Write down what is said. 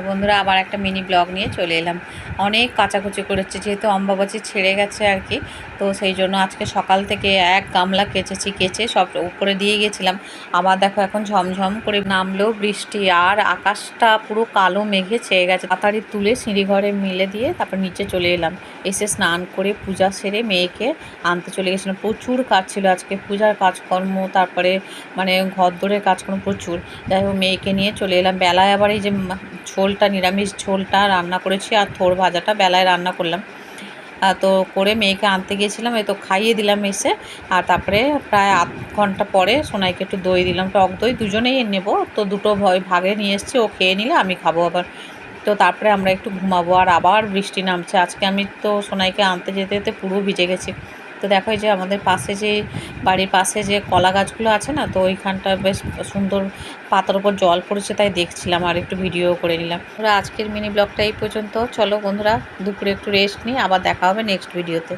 বন্ধুরা আবার একটা মিনি ব্লগ নিয়ে চলে এলাম। অনেক কাচাকুচি করেছে, যেহেতু অম্বাবাচি ছেড়ে গেছে আর কি, তো সেই জন্য আজকে সকাল থেকে এক গামলা কেচে সব উপরে দিয়ে গেছিলাম। আবার দেখো এখন ঝমঝম করে নামলো বৃষ্টি, আর আকাশটা পুরো কালো মেঘে ছেয়ে গেছে। তাড়াতাড়ি তুলে সিঁড়ি ঘরে মিলে দিয়ে তারপর নিচে চলে এলাম। এসে স্নান করে পূজা সেরে মেয়েকে আনতে চলে গেছিলাম। প্রচুর কাজ ছিল আজকে, পূজার কাজকর্ম, তারপরে ঘর দোরের কাজকর্ম প্রচুর। যাই হোক মেয়েকে নিয়ে চলে এলাম। বেলায় আবার এই যে ঝোলটা, নিরামিষ ঝোলটা রান্না করেছি, আর থোড় ভাজাটা বেলায় রান্না করলাম। তো করে মেয়েকে আনতে গিয়েছিলাম, এই তো খাইয়ে দিলাম এসে। আর তারপরে প্রায় আধ ঘন্টা পরে সোনাইকে একটু দই দিলাম, টক দই দুজনেই নেব, তো দুটো ভাগে নিয়ে এসেছি, ও খেয়ে নিলে আমি খাবো আবার। তো তারপরে আমরা একটু ঘুমাবো। আর আবার বৃষ্টি নামছে আজকে। আমি তো সোনাইকে আনতে যেতে যেতে পুরো ভিজে গেছি। তো দেখো এই যে আমাদের পাশে যে বাড়ির পাশে যে কলা গাছগুলো আছে না, তো ওইখানটা বেশ সুন্দর পাতার উপর জল পড়েছে, তাই দেখছিলাম আর একটু ভিডিও করে নিলাম। আজকের মিনি ব্লগটা এই পর্যন্ত। চলো বন্ধুরা, দুপুরে একটু রেস্ট নিই, আবার দেখা হবে নেক্সট ভিডিওতে।